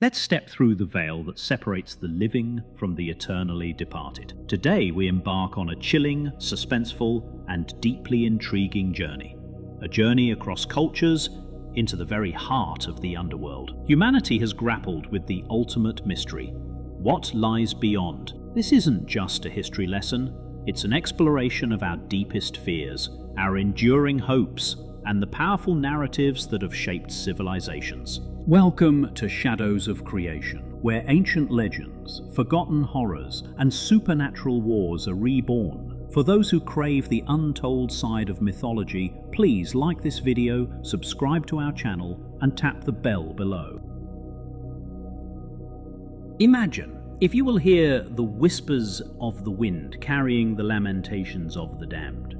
Let's step through the veil that separates the living from the eternally departed. Today we embark on a chilling, suspenseful, and deeply intriguing journey. A journey across cultures into the very heart of the underworld. Humanity has grappled with the ultimate mystery. What lies beyond? This isn't just a history lesson, it's an exploration of our deepest fears, our enduring hopes, and the powerful narratives that have shaped civilizations. Welcome to Shadows of Creation, where ancient legends, forgotten horrors, and supernatural wars are reborn. For those who crave the untold side of mythology, please like this video, subscribe to our channel, and tap the bell below. Imagine if you will hear the whispers of the wind carrying the lamentations of the damned,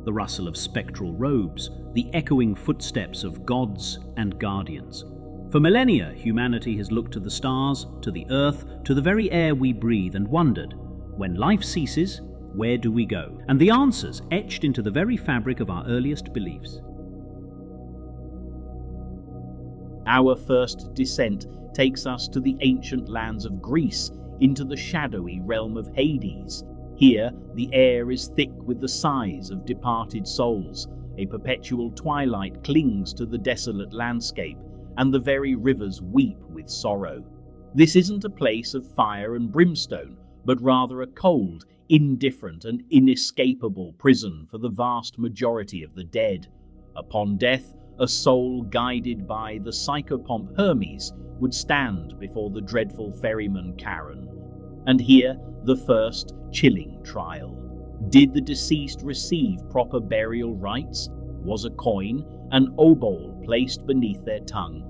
the rustle of spectral robes, the echoing footsteps of gods and guardians. For millennia, humanity has looked to the stars, to the earth, to the very air we breathe and wondered, when life ceases, where do we go? And the answers etched into the very fabric of our earliest beliefs. Our first descent takes us to the ancient lands of Greece, into the shadowy realm of Hades. Here, the air is thick with the sighs of departed souls. A perpetual twilight clings to the desolate landscape, and the very rivers weep with sorrow. This isn't a place of fire and brimstone, but rather a cold, indifferent, and inescapable prison for the vast majority of the dead. Upon death, a soul guided by the psychopomp Hermes would stand before the dreadful ferryman Charon. And here, the first chilling trial. Did the deceased receive proper burial rites? Was a coin, an obol, placed beneath their tongue?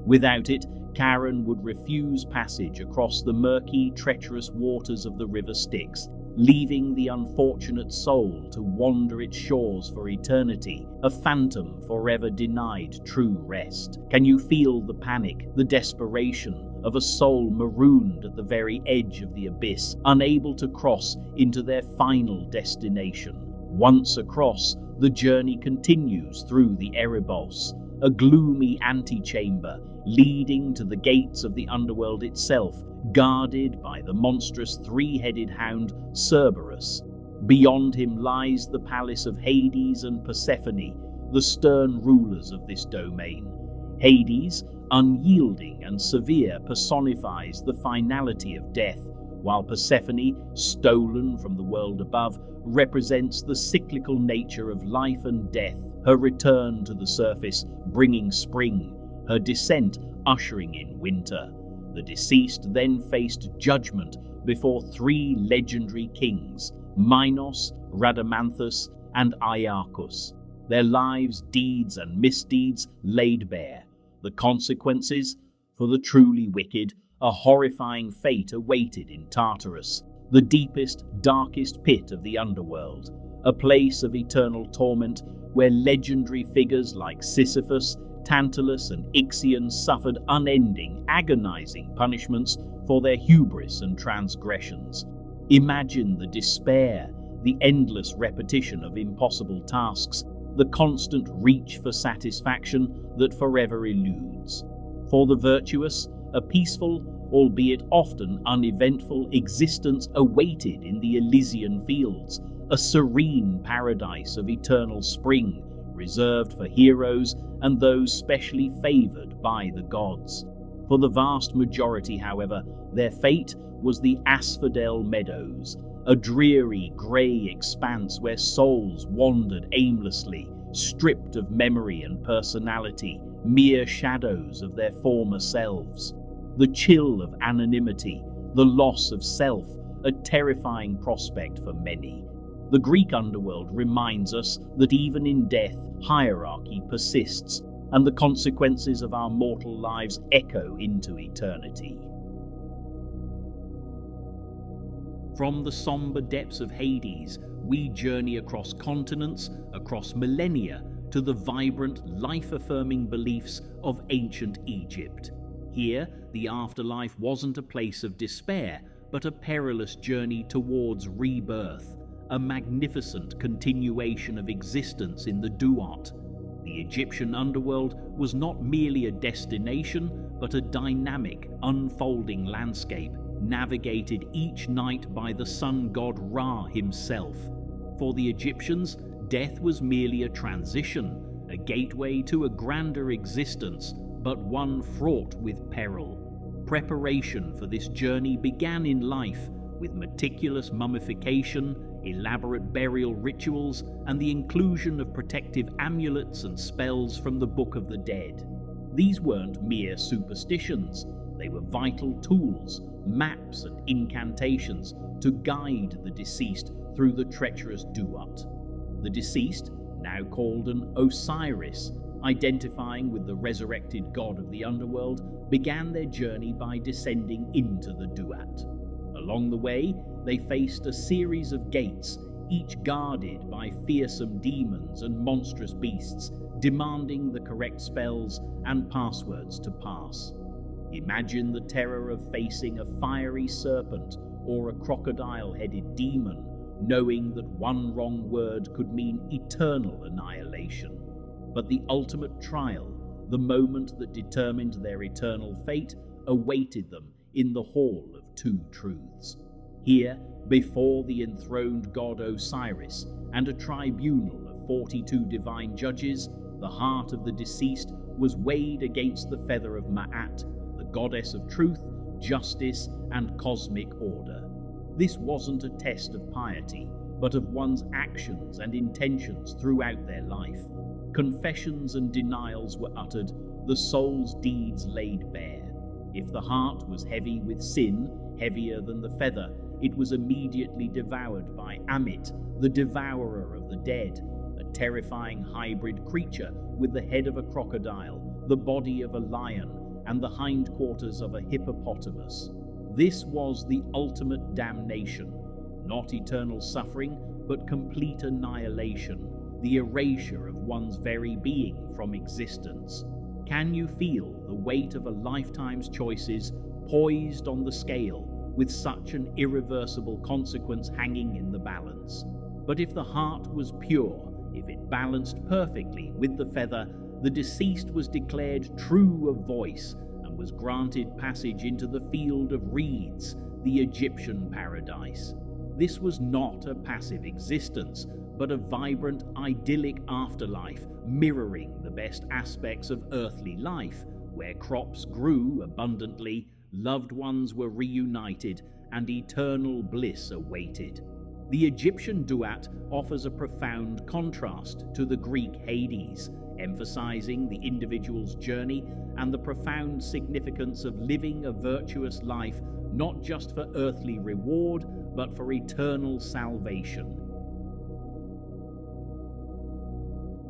Without it, Charon would refuse passage across the murky, treacherous waters of the river Styx, leaving the unfortunate soul to wander its shores for eternity, a phantom forever denied true rest. Can you feel the panic, the desperation of a soul marooned at the very edge of the abyss, unable to cross into their final destination? Once across, the journey continues through the Erebos, a gloomy antechamber leading to the gates of the underworld itself, guarded by the monstrous three-headed hound Cerberus. Beyond him lies the palace of Hades and Persephone, the stern rulers of this domain. Hades, unyielding and severe, personifies the finality of death, while Persephone, stolen from the world above, represents the cyclical nature of life and death, her return to the surface bringing spring, her descent ushering in winter. The deceased then faced judgment before three legendary kings, Minos, Rhadamanthus, and Iarchus. Their lives, deeds, and misdeeds laid bare. The consequences? For the truly wicked, a horrifying fate awaited in Tartarus, the deepest, darkest pit of the underworld, a place of eternal torment where legendary figures like Sisyphus, Tantalus, and Ixion suffered unending, agonizing punishments for their hubris and transgressions. Imagine the despair, the endless repetition of impossible tasks, the constant reach for satisfaction that forever eludes. For the virtuous, a peaceful, albeit often uneventful, existence awaited in the Elysian fields, a serene paradise of eternal spring, reserved for heroes and those specially favored by the gods. For the vast majority, however, their fate was the Asphodel Meadows, a dreary, grey expanse where souls wandered aimlessly, stripped of memory and personality, mere shadows of their former selves. The chill of anonymity, the loss of self, a terrifying prospect for many. The Greek underworld reminds us that even in death, hierarchy persists, and the consequences of our mortal lives echo into eternity. From the somber depths of Hades, we journey across continents, across millennia, to the vibrant, life-affirming beliefs of ancient Egypt. Here, the afterlife wasn't a place of despair, but a perilous journey towards rebirth, a magnificent continuation of existence in the Duat. The Egyptian underworld was not merely a destination, but a dynamic, unfolding landscape, navigated each night by the sun god Ra himself. For the Egyptians, death was merely a transition, a gateway to a grander existence, but one fraught with peril. Preparation for this journey began in life, with meticulous mummification, elaborate burial rituals, and the inclusion of protective amulets and spells from the Book of the Dead. These weren't mere superstitions, they were vital tools, maps and incantations to guide the deceased through the treacherous Duat. The deceased, now called an Osiris, identifying with the resurrected god of the underworld, began their journey by descending into the Duat. Along the way, they faced a series of gates, each guarded by fearsome demons and monstrous beasts, demanding the correct spells and passwords to pass. Imagine the terror of facing a fiery serpent or a crocodile-headed demon, knowing that one wrong word could mean eternal annihilation. But the ultimate trial, the moment that determined their eternal fate, awaited them in the Hall of Two Truths. Here, before the enthroned god Osiris and a tribunal of 42 divine judges, the heart of the deceased was weighed against the feather of Ma'at, the goddess of truth, justice, and cosmic order. This wasn't a test of piety, but of one's actions and intentions throughout their life. Confessions and denials were uttered, the soul's deeds laid bare. If the heart was heavy with sin, heavier than the feather, it was immediately devoured by Amit, the devourer of the dead, a terrifying hybrid creature with the head of a crocodile, the body of a lion, and the hindquarters of a hippopotamus. This was the ultimate damnation, not eternal suffering, but complete annihilation, the erasure of one's very being from existence. Can you feel the weight of a lifetime's choices poised on the scale, with such an irreversible consequence hanging in the balance? But if the heart was pure, if it balanced perfectly with the feather, the deceased was declared true of voice and was granted passage into the field of reeds, the Egyptian paradise. This was not a passive existence, but a vibrant, idyllic afterlife mirroring the best aspects of earthly life, where crops grew abundantly, loved ones were reunited, and eternal bliss awaited. The Egyptian Duat offers a profound contrast to the Greek Hades, emphasizing the individual's journey and the profound significance of living a virtuous life, not just for earthly reward, but for eternal salvation.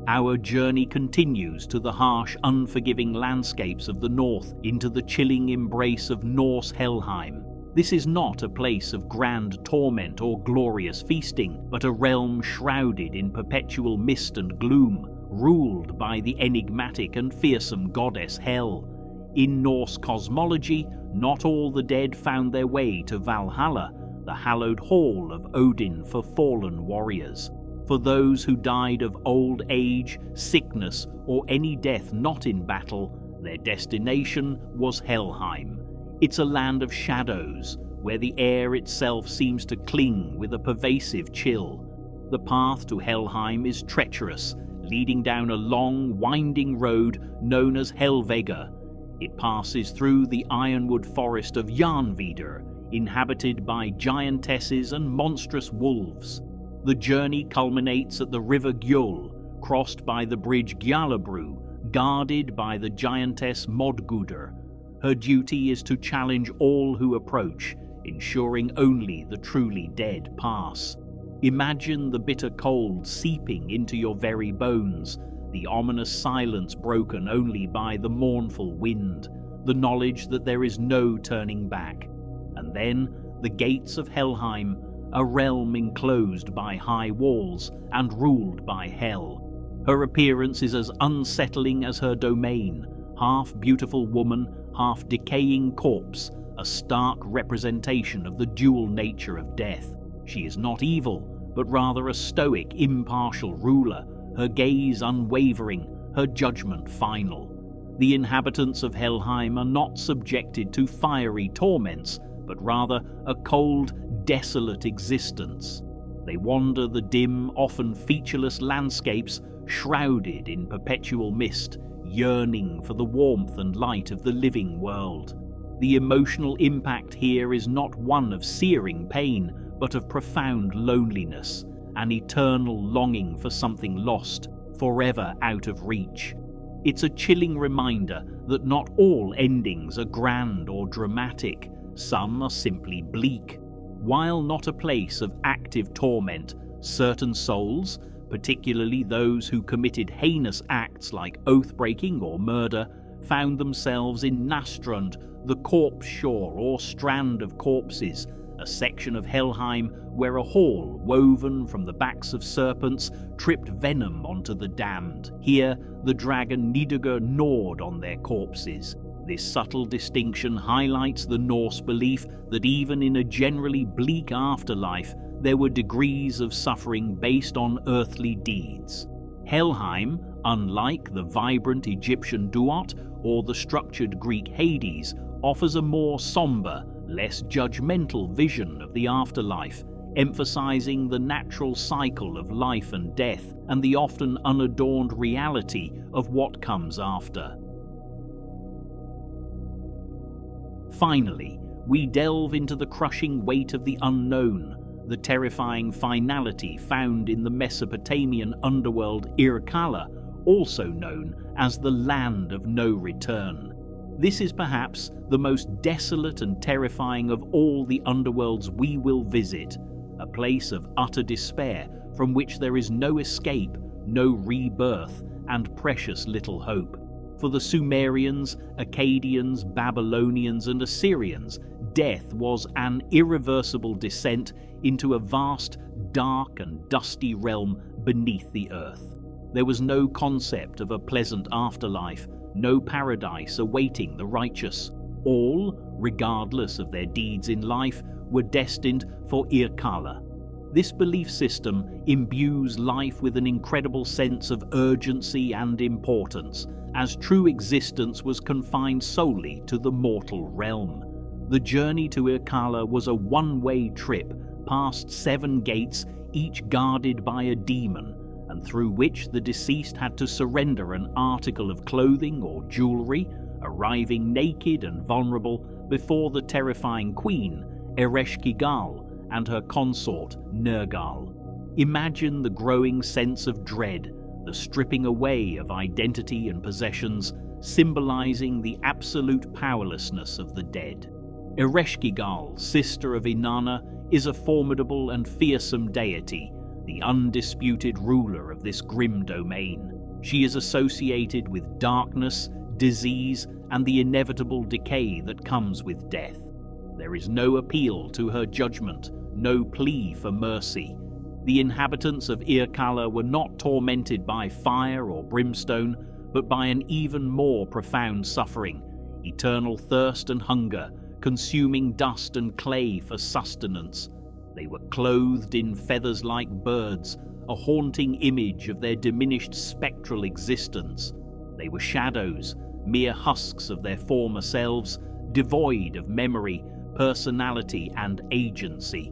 Our journey continues to the harsh, unforgiving landscapes of the north, into the chilling embrace of Norse Helheim. This is not a place of grand torment or glorious feasting, but a realm shrouded in perpetual mist and gloom, ruled by the enigmatic and fearsome goddess Hel. In Norse cosmology, not all the dead found their way to Valhalla, the hallowed hall of Odin for fallen warriors. For those who died of old age, sickness, or any death not in battle, their destination was Helheim. It's a land of shadows, where the air itself seems to cling with a pervasive chill. The path to Helheim is treacherous, leading down a long, winding road known as Helvega. It passes through the ironwood forest of Jarnvidr, inhabited by giantesses and monstrous wolves. The journey culminates at the river Gjöll, crossed by the bridge Gjallabru, guarded by the giantess Modgudr. Her duty is to challenge all who approach, ensuring only the truly dead pass. Imagine the bitter cold seeping into your very bones, the ominous silence broken only by the mournful wind, the knowledge that there is no turning back. And then the gates of Helheim, a realm enclosed by high walls and ruled by Hel. Her appearance is as unsettling as her domain, half beautiful woman, half decaying corpse, a stark representation of the dual nature of death. She is not evil, but rather a stoic, impartial ruler, her gaze unwavering, her judgment final. The inhabitants of Helheim are not subjected to fiery torments, but rather a cold, desolate existence. They wander the dim, often featureless landscapes, shrouded in perpetual mist, yearning for the warmth and light of the living world. The emotional impact here is not one of searing pain, but of profound loneliness, an eternal longing for something lost, forever out of reach. It's a chilling reminder that not all endings are grand or dramatic. Some are simply bleak. While not a place of active torment, certain souls, particularly those who committed heinous acts like oath-breaking or murder, found themselves in Nastrund, the corpse shore or strand of corpses, a section of Helheim where a hall woven from the backs of serpents tripped venom onto the damned. Here, the dragon Nidurga gnawed on their corpses. This subtle distinction highlights the Norse belief that even in a generally bleak afterlife, there were degrees of suffering based on earthly deeds. Helheim, unlike the vibrant Egyptian Duat or the structured Greek Hades, offers a more somber, less judgmental vision of the afterlife, emphasizing the natural cycle of life and death and the often unadorned reality of what comes after. Finally, we delve into the crushing weight of the unknown, the terrifying finality found in the Mesopotamian underworld Irkalla, also known as the Land of No Return. This is perhaps the most desolate and terrifying of all the underworlds we will visit, a place of utter despair from which there is no escape, no rebirth, and precious little hope. For the Sumerians, Akkadians, Babylonians, and Assyrians, death was an irreversible descent into a vast, dark, and dusty realm beneath the earth. There was no concept of a pleasant afterlife, no paradise awaiting the righteous. All, regardless of their deeds in life, were destined for Irkalla. This belief system imbues life with an incredible sense of urgency and importance, as true existence was confined solely to the mortal realm. The journey to Irkalla was a one-way trip past 7 gates, each guarded by a demon, and through which the deceased had to surrender an article of clothing or jewelry, arriving naked and vulnerable before the terrifying queen, Ereshkigal, and her consort, Nergal. Imagine the growing sense of dread, the stripping away of identity and possessions, symbolizing the absolute powerlessness of the dead. Ereshkigal, sister of Inanna, is a formidable and fearsome deity, the undisputed ruler of this grim domain. She is associated with darkness, disease, and the inevitable decay that comes with death. There is no appeal to her judgment, no plea for mercy. The inhabitants of Irkalla were not tormented by fire or brimstone, but by an even more profound suffering, eternal thirst and hunger, consuming dust and clay for sustenance. They were clothed in feathers like birds, a haunting image of their diminished spectral existence. They were shadows, mere husks of their former selves, devoid of memory, personality, and agency.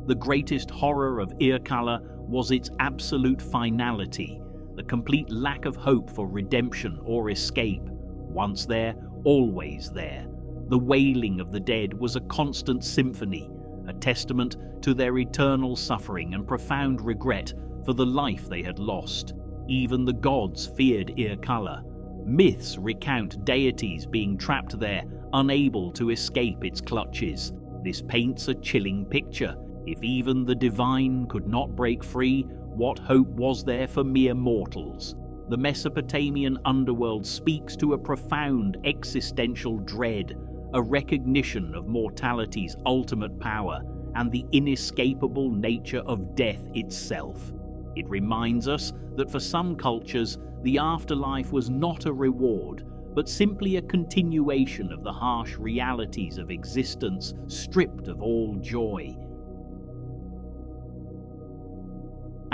The greatest horror of Irkalla was its absolute finality, the complete lack of hope for redemption or escape. Once there, always there. The wailing of the dead was a constant symphony, a testament to their eternal suffering and profound regret for the life they had lost. Even the gods feared Irkalla. Myths recount deities being trapped there, unable to escape its clutches. This paints a chilling picture. If even the divine could not break free, what hope was there for mere mortals? The Mesopotamian underworld speaks to a profound existential dread, a recognition of mortality's ultimate power and the inescapable nature of death itself. It reminds us that for some cultures, the afterlife was not a reward, but simply a continuation of the harsh realities of existence, stripped of all joy.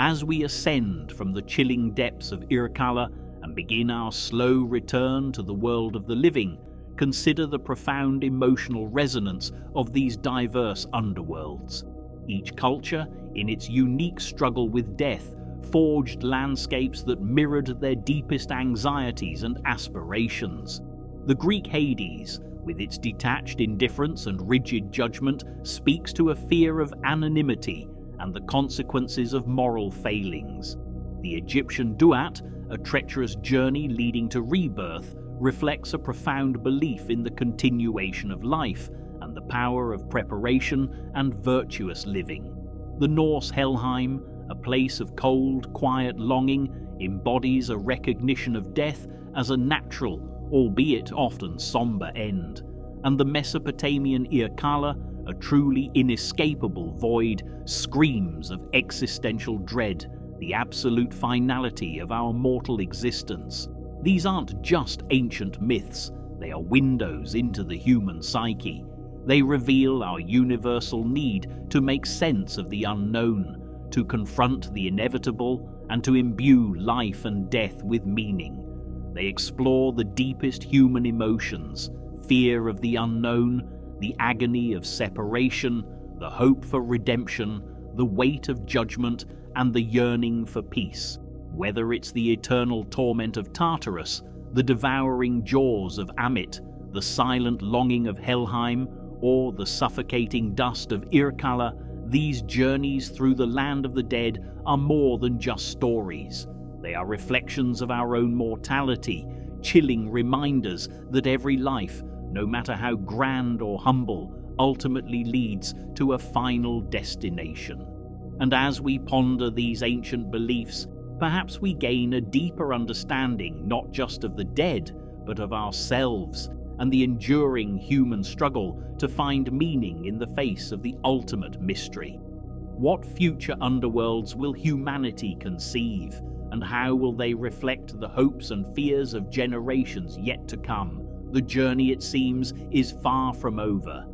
As we ascend from the chilling depths of Irkalla and begin our slow return to the world of the living, consider the profound emotional resonance of these diverse underworlds. Each culture, in its unique struggle with death, forged landscapes that mirrored their deepest anxieties and aspirations. The Greek Hades, with its detached indifference and rigid judgment, speaks to a fear of anonymity and the consequences of moral failings. The Egyptian Duat, a treacherous journey leading to rebirth, reflects a profound belief in the continuation of life and the power of preparation and virtuous living. The Norse Helheim, a place of cold, quiet longing, embodies a recognition of death as a natural, albeit often somber end. And the Mesopotamian Irkalla, a truly inescapable void, screams of existential dread, the absolute finality of our mortal existence. These aren't just ancient myths, they are windows into the human psyche. They reveal our universal need to make sense of the unknown, to confront the inevitable, and to imbue life and death with meaning. They explore the deepest human emotions: fear of the unknown, the agony of separation, the hope for redemption, the weight of judgment, and the yearning for peace. Whether it's the eternal torment of Tartarus, the devouring jaws of Amit, the silent longing of Helheim, or the suffocating dust of Irkalla, these journeys through the land of the dead are more than just stories. They are reflections of our own mortality, chilling reminders that every life, no matter how grand or humble, ultimately leads to a final destination. And as we ponder these ancient beliefs, perhaps we gain a deeper understanding not just of the dead, but of ourselves and the enduring human struggle to find meaning in the face of the ultimate mystery. What future underworlds will humanity conceive, and how will they reflect the hopes and fears of generations yet to come? The journey, it seems, is far from over,